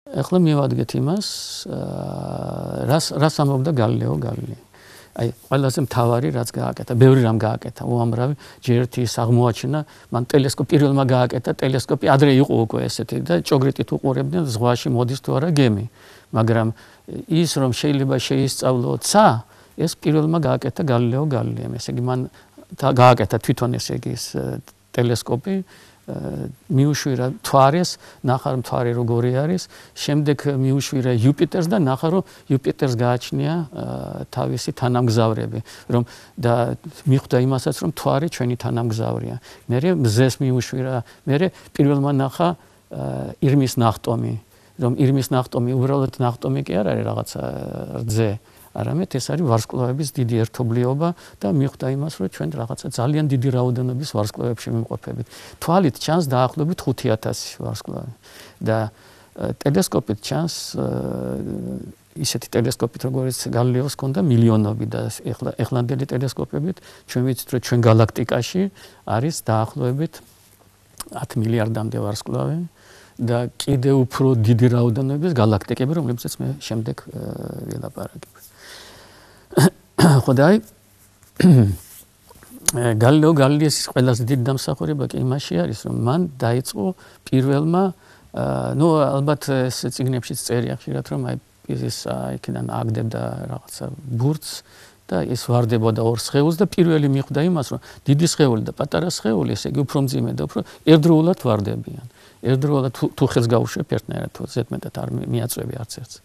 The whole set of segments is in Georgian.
ეხლა მივადგეთ იმას, რას ამბობდა გალილეო გალილეი. აი, ყველაზე მთავარი რაც გააკეთა, ბევრი რამ გააკეთა, უამრავი, ჯერ ერთი ის აღმოაჩინა, მან ტელესკოპი პირველმა გააკეთა, ტელესკოპი ადრე იყო უკვე ესეთი და ჭოგრიტით უყურებდნენ ზღვაში მოდის თუ არა გემი, მაგრამ ის რომ შეიძლება შეისწავლო ცა, ეს პირველმა გააკეთა გალილეო გალილეიმ, ესე იგი მან გააკეთა თვითონ ესე იგი ეს ტელესკოპი მიუშვირა მთვარეს, ნახა რომ მთვარე როგორი არის, შემდეგ მიუშვირა იუპიტერს და ნახა რომ იუპიტერს გააჩნია თავისი თანამგზავრები, რომ და მიხვდა იმასაც რომ მთვარე ჩვენი თანამგზავრია. მერე მზეს მიუშვირა, მერე პირველმა ნახა ირმის ნახტომი, რომ ირმის ნახტომი უბრალოდ ნახტომი კი არ არის რაღაცა რძე, არამედ ეს არის ვარსკვლავების დიდი ერთობლიობა და მიხვდა იმას, რომ ჩვენ რაღაცა ძალიან დიდი რაოდენობის ვარსკვლავებში ვიმყოფებით. თვალით ჩანს დაახლოებით 5000 ვარსკვლავი და ტელესკოპით ჩანს ისეთი ტელესკოპით, როგორც გალილეოს ჰქონდა მილიონობით და ეხლანდელი ტელესკოპებით ჩვენ ვიცით, რომ ჩვენ გალაქტიკაში არის დაახლოებით 10 მილიარდამდე ვარსკვლავი და კიდევ უფრო დიდი რაოდენობის გალაქტიკები, რომლებსაც მე შემდეგ ვილაპარაკებ. ხოდაი გალილეო გალილეის ყველაზე დიდი დამსახურება კი იმაში არის, რომ მან დაიწყო პირველმა ნუ ალბათ ეს წიგნებშიც წერია ხშირად, რომ აი ის იქიდან აგდებდა რაღაცა ბურთს და ის ვარდებოდა ორ სხეულს და პირველი მიხვდა იმას, რომ დიდი სხეული და პატარა სხეული, ესე იგი უფრო მძიმე და უფრო ერთდროულად ვარდებიან. ერთდროულად თუ ხელს გაუშვებ ერთნაირად, თუ ზედმეტად არ მიაწვევი არც ერთს.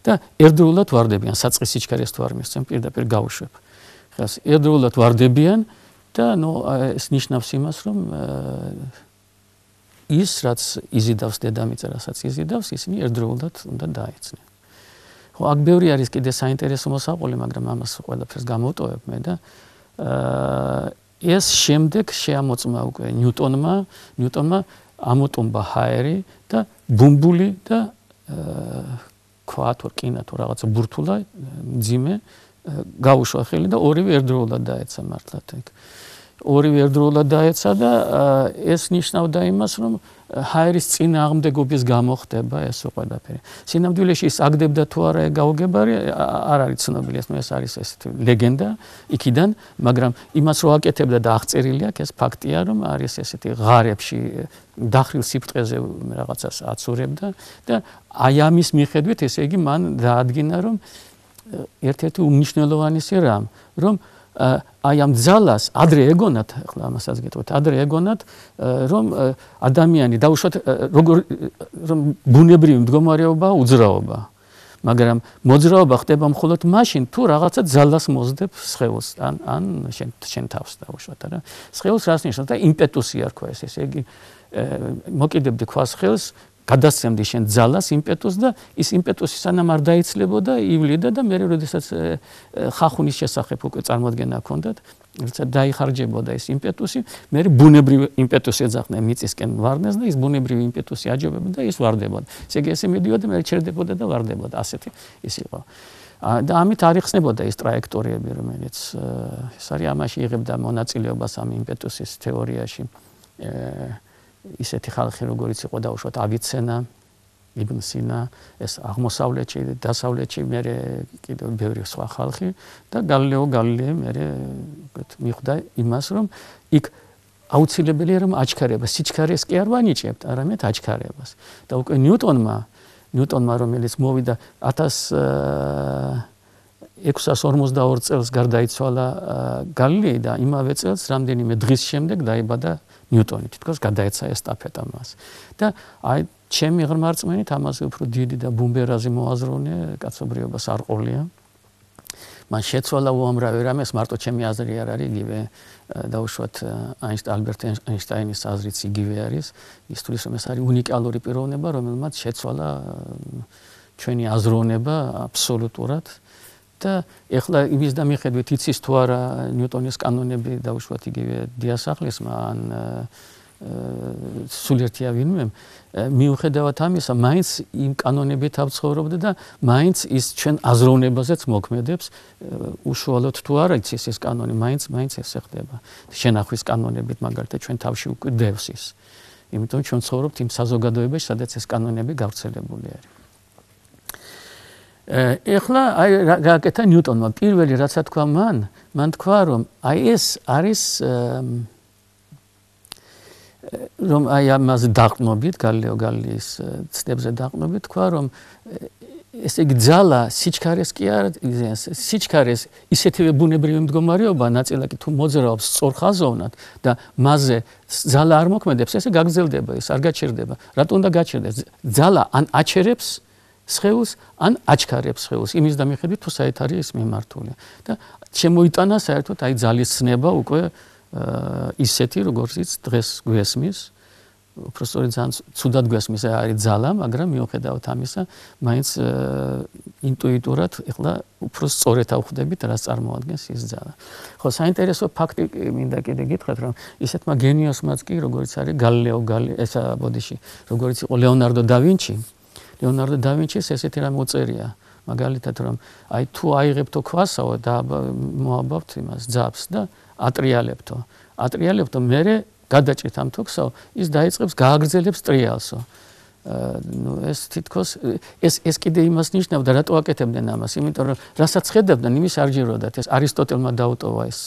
და ერთდროულად ვარდებიან, საწყის სიჩქარეს თუ არ მისცემ, პირდაპირ გავუშვებ. ხელს ერთდროულად ვარდებიან და ნუ ეს ნიშნავს იმას, რომ ის რაც იზიდავს დედამიწა, რასაც იზიდავს, ისინი ერთდროულად უნდა დაეცნენ. ხო, აქ ბევრი არის კიდე საინტერესო მოსაყოლი, მაგრამ ამას ყველაფერს გამოვტოვებ მე და ეს შემდეგ შეამოწმა უკვე ნიუტონმა ამოტუმბა ჰაერი და ბუმბული და ქვა თუ რკინა თუ რაღაცა ბურთულა მძიმე გაუშვა ხელი და ორივე ერთდროულად დაეცა მართლაც ეგ. ორივე ერთდროულად დაეცა და ეს ნიშნავდა იმას, რომ ჰაერის წინააღმდეგობის გამო ხდება ეს ყველაფერი. სინამდვილეში ის აგდებდა თუ არა გაუგებარი არ არის ცნობილი, ეს არის ესეთი ლეგენდა იქიდან, მაგრამ იმას რო აკეთებდა და აღწერილი აქვს, ეს ფაქტია, რომ არის ესეთი ღარებში დახრილ სიფტყეზე რაღაცას აცურებდა და აი ამის მიხედვით, ესე იგი მან დაადგინა, რომ ერთ-ერთი უმნიშვნელოვანესი რამ, რომ აი ამ ძალას ადრე ეგონათ, ახლა ამასაც გეტყვით, ადრე ეგონათ, რომ ადამიანი დაუშვათ რომ ბუნებრივი მდგომარეობა უძრაობა. მაგრამ მოძრაობა ხდება მხოლოდ მაშინ, თუ რაღაცა ძალას მოძდებ სხეულს, ან შენ თავს დაუშვათ, არა? სხეულს რას ნიშნავს? და იმპეტუსი არ ქვა ეს, ესე იგი მოკიდებდი ქვას ხელს, გადასცემდი შენ ძალას, იმპეტუსს და ის იმპეტუსი სანამ არ დაიცლებოდა, ივლიდა და მე როდესაც ხახუნის შესახებ უკვე წარმოდგენა ჰქონდათ, როცა დაიხარჯებოდა ეს იმპეტუსი, მე ბუნებრივი იმპეტუსი ეძახნა მიწისკენ ვარდნეს და ის ბუნებრივი იმპეტუსი აჯობებდა და ის ვარდებოდა. ესე იგი ესე მიდიოდა, მე ჩერდებოდა და ვარდებოდა, ასეთი ის იყო. და ამით არ იხსნებოდა ის ტრაექტორიები, რომელიც ეს არის ამაში იღებდა მონაწილეობას ამ იმპეტუსის თეორიაში. ისეთი ხალხი როგორიც იყო დაუშვათ ავიცენა, იბნ სინა, ეს აღმოსავლეთში, დასავლეთში მე კიდევ ბევრი სხვა ხალხი და გალილეო გალილეი მე მიხვდა იმას, რომ იქ აუცილებელია რომ აჩქარება, სიჩქარეს კი არ ვანიჭებთ, არამედ აჩქარებას. და უკვე ნიუტონმა რომელიც მოვიდა 1642 წელს გარდაიცვალა გალილეი და იმავე წელს რამდენიმე დღის შემდეგ დაიბადა ნიუტონი, თითქოს გადაეცა ესტაფეტა მას. და აი ჩემი ღრმა რწმენით ამაზე უფრო დიდი და ბუმბერაზი მოაზროვნე კაცობრიობას არ ყოლია. მან შეცვალა უამრავი რამე, ეს მარტო ჩემი აზრი არ არის, იგივე დაუშვათ ალბერტ აინშტაინის აზრიც იგივე არის. ის თulis რომ ეს არის უნიკალური პიროვნება, რომელმაც შეცვალა ჩვენი აზროვნება აბსოლუტურად. და ეხლა იმის და მიხედვით იცის თუ არა ნიუტონის კანონები დაუშვათ იგივე დიასახლისმა ან სულერთია ვინმემ, მიუხედავად ამისა, მაინც იმ კანონებით ავცხოვრობდა და მაინც ის ჩვენ აზროვნებაზეც მოქმედებს, უშუალოდ თუ არა იცის ეს კანონი, მაინც ესე ხდება. შენახვის კანონებით მაგალითად ჩვენ თავში უკვე დევს ის. იმიტომ ჩვენ ცხოვრობთ იმ საზოგადოებაში, სადაც ეს კანონები გავრცელებული არის. ეხლა აი გააკეთა ნიუტონმა პირველი რაცა თქვა მან თქვა რომ აი ეს არის რომ აი ამას დაყნობით გალილეო გალილეის ცდებზე დაყნობით თქვა რომ ესე იგი ძალა სიჩქარეს კი არ სიჩქარეს ისეთივე ბუნებრივი მდგომარეობა ნაწილაკი თუ მოძრაობს სწორხაზოვნად და მასზე ძალა არ მოქმედებს ესე გაგრძელდება ეს არ გაჩერდება რატო უნდა გაჩერდეს ძალა ან აჩერებს სხეულს ან აჩქარებს სხეულს იმის და მიხედვით თუ საით არის ის მიმართული და შემოიტანა საერთოდ აი ძალის ცნება უკვე ისეთი როგორიც დღეს გვესმის უბრალოდ ძალიან ცუდად გვესმის არის ძალა მაგრამ მიუხედავად ამისა მაინც ინტუიტურად ეხლა უფრო სწორედ ავხვდებით რას წარმოადგენს ის ძალა ხო საინტერესო ფაქტი მინდა კიდე გითხრათ რომ ისეთმა გენიოსმაც კი როგორც არის გალილეო ესა ბოდიში როგორც იყო ლეონარდო და ვინჩის ესეთი რამ უწერია მაგალითად რომ აი თუ აიღებთო ქვასაო და მოაბავთ იმას ძაბს და ატრიალებთო მერე გადაჭრით ამ თოქსაო ის დაიწყებს გააგრძელებს ტრიალსო ნუ ეს თითქოს ეს კიდე იმას ნიშნავდა რატო აკეთებდნენ ამას იმიტომ რომ რასაც ხედავდნენ იმის არ ჯეროდათ ეს არისტოტელმა დაუტოვა ეს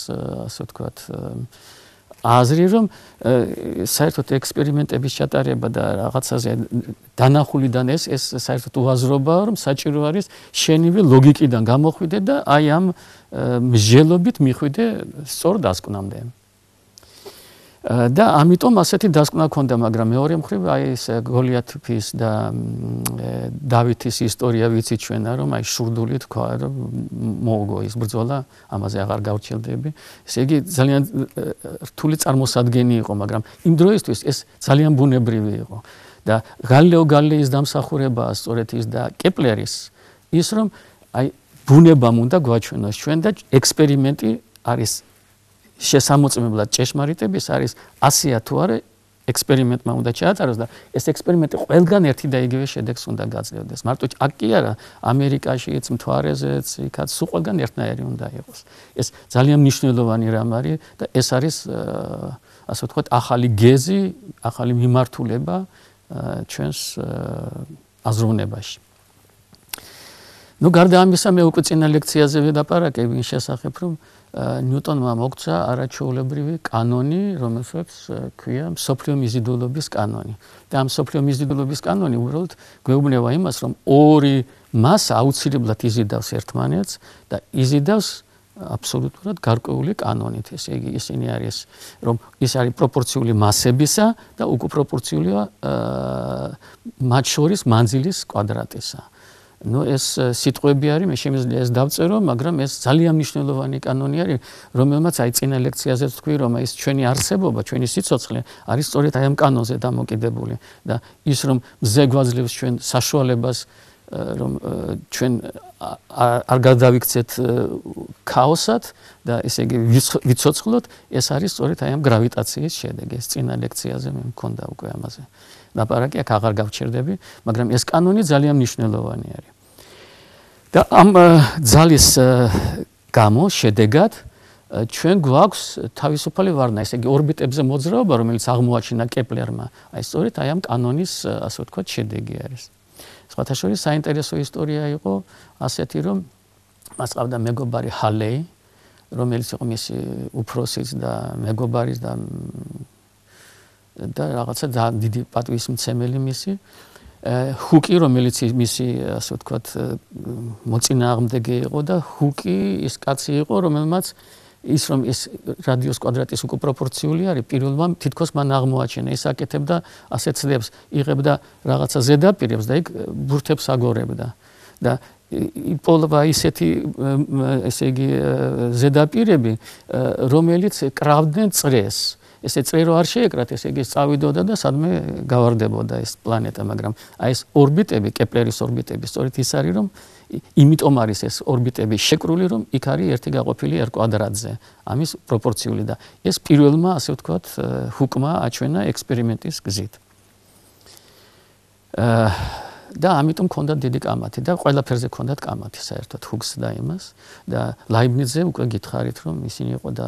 ასე ვთქვათ აზრი რომ საერთოდ ექსპერიმენტების ჩატარება და რაღაცაზე დანახულიდან ეს საერთოდ უაზრობაა რომ საჭირო არის შენივე ლოგიკიდან გამოხვიდე და აი ამ მსჯელობით მიხვიდე სწორ დასკვნამდე და ამიტომ ასეთი დასკვნა ჰქონდა მაგრამ მეორე მხრივ აი ეს გოლიათის და დავითის ისტორია ვიცით ჩვენა რომ აი შურდული თქვა რომ მოუგო ის ბრძოლა ამაზე აღარ გავჩელდები ესე იგი ძალიან რთული წარმოსადგენი იყო მაგრამ იმ დროისთვის ეს ძალიან ბუნებრივი იყო და გალილეო გალილეის დამსახურებაა სწორედ ის და კეპლერის ის რომ აი ბუნებამ უნდა გვაჩვენოს ჩვენ და ექსპერიმენტი არის შესამოწმებლად ჭეშმარიტების არის 100-ია თუ არა ექსპერიმენტმა უნდა ჩაატაროს და ეს ექსპერიმენტი ყველგან ერთი და იგივე შედეგს უნდა გაძლევდეს. მარტო აქ კი არა, ამერიკაშიც, მთვარეზეც, იქაც სულ ყველგან ერთნაირი უნდა იყოს. ეს ძალიან მნიშვნელოვანი რამ არის და ეს არის ასე ვთქვათ ახალი გეზი, ახალი მიმართულება ჩვენს აზროვნებაში. ნუ გარდა ამისა მე უკვე წინა ლექციაზე ვილაპარაკებ იმ შესახებ რომ ნიუტონმა მოგცა არაჩვეულებრივი კანონი, რომელსაც ქვია მსოფლიო მიზიდულობის კანონი. და ამ მსოფლიო მიზიდულობის კანონი უბრალოდ გვეუბნება იმას, რომ ორი მასა აუცილებლად იზიდავს ერთმანეთს და იზიდავს აბსოლუტურად გარკვეული კანონით. ესე იგი ისინი არის, რომ ის არის პროპორციული მასებისა და უკუპროპორციულია მათ შორის მანძილის კვადრატისა. ნუ ეს სიტყვები არის, მე შემიძლია ეს დავწერო, მაგრამ ეს ძალიან მნიშვნელოვანი კანონი არის, რომელმაც აი წინა ლექციაზეც თქვი, რომ ეს ჩვენი არსებობა, ჩვენი სიცოცხლე არის სწორედ აი ამ კანონზე დამოკიდებული და ის რომ მზე გვაძლევს ჩვენ საშუალებას რომ ჩვენ არ გადავიქცეთ ქაოსად და ესე იგი ვიცოცხლოთ, ეს არის სწორედ აი ამ გრავიტაციის შედეგი. ეს წინა ლექციაზე მე მქონდა უკვე ამაზე. ლაპარაკი აქ აღარ გავჩერდები, მაგრამ ეს კანონი ძალიან მნიშვნელოვანი არის. და ამ ძალის გამო შედეგად ჩვენ გვაქვს თავისუფალი ვარნა, ესე იგი ორბიტებზე მოძრაობა, რომელიც აღმოაჩინა კეპლერმა, აი სწორედ აი ამ კანონის ასე ვთქვათ შედეგი არის. სხვათა შორის საინტერესო ისტორია იყო ასეთი, რომ მას ყავდა მეგობარი ჰალეი, რომელიც იყო მისი უფროსიც და მეგობარის და რაღაცა დიდი პატივისმცემელი მისი ჰუკი, რომელიც მისი ასე ვთქვათ მოწინააღმდეგე იყო და ჰუკი ის კაცი იყო, რომელმაც ის რომ ის რადიოს კვადრატის უკუპროპორციული არის, პირველმა თითქოს მან აღმოაჩენა, ის აკეთებდა ასეთ ცდებს, იღებდა რაღაცა ზედაპირებს და იქ ბურთებს აგორებდა და იპოვა ისეთი ესე იგი ზედაპირები, რომელიც კრავდნენ წრეს. ესე წრე რო არ შეეკრათ, ესე იგი წავიდოდა და სადმე გავარდებოდა ეს პლანეტა, მაგრამ აი ეს ორბიტები, კეპლერის ორბიტები, სწორედ ის არის, რომ იმიტომ არის ეს ორბიტები შეკრული, რომ იქ არის ერთი გაყოფილი R კვადრატზე, ამის პროპორციული და ეს პირველმა, ასე ვთქვათ, ჰუკმა აჩვენა ექსპერიმენტის გზით. და ამიტომ ქონდა დიდი კამათი და ყველაფერზე ქონდათ კამათი საერთოდ ჰუგს და იმას და ლაიბნიძე უკვე გითხარით რომ ისინი იყო და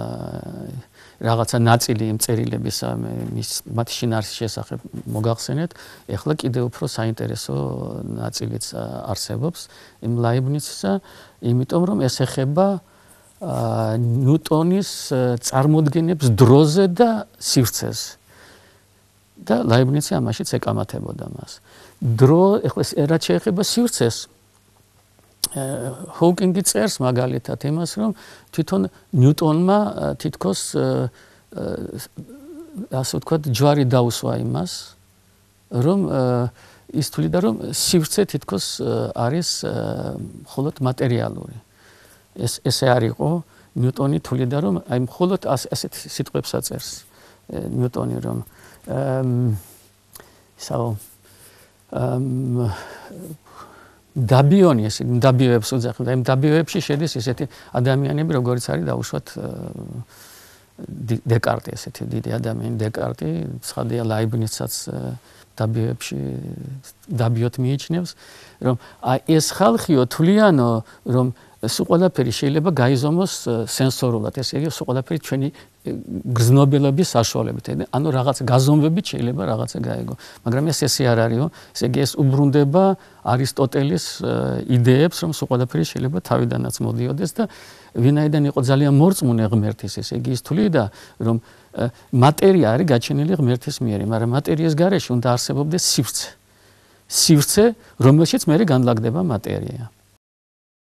რაღაცა ნაწილი იმ წერილებისა მათი შინაარსის შესახებ მოგახსენეთ ეხლა კიდევ უფრო საინტერესო ნაწილიც არსებობს იმ ლაიბნიცსა იმიტომ რომ ეს ეხება ნიუტონის წარმოდგენებს დროზე და სივრცეზე და ლაიბნიცი ამაშიც ეკამათებოდა მას დრო ეხლა რაც შეეხება სივრცეს ჰოკინგი წერს მაგალითად იმას რომ თვითონ ნიუტონმა თითქოს ასე ვთქვათ ჯვარი დაუსვა იმას რომ ის თვლიდა რომ სივრცე თითქოს არის მხოლოდ მატერიალური ესე არ იყო ნიუტონი თვლიდა რომ აი მხოლოდ ასეთ სიტყვებს აწერს ნიუტონი რომ დაბიონი ესე დაბიოებს უძახებდა იმ დაბიოებში შედის ესეთი ადამიანები როგორიც არის დაუშვათ დეკარტი ესეთი დიდი ადამიანი დეკარტი ცხადია ლაიბნიცსაც დაბიოებში დაბიოთ მიიჩნევს რომ აი ეს ხალხიო თვლიანო რომ სულ ყველაფერი შეიძლება გაიზომოს სენსორულად ესე იგი სულ ყველაფერი ჩვენი გრძნობელობის საშუალებით ანუ რაღაც გაზომვებით შეიძლება რაღაცა გაიგო მაგრამ ესე არ არისო ესე იგი ეს უბრუნდება არისტოტელის იდეებს რომ სულ ყველაფერი შეიძლება თავიდანაც მოდიოდეს და ვინაიდან იყო ძალიან მორწმუნე ღმერთის ესე იგი ის თვლიდა რომ მატერია არის გაჩენილი ღმერთის მიერ მაგრამ მატერიის გარეშე უნდა არსებობდეს სივრცე რომელშიც მე განლაგდება მატერია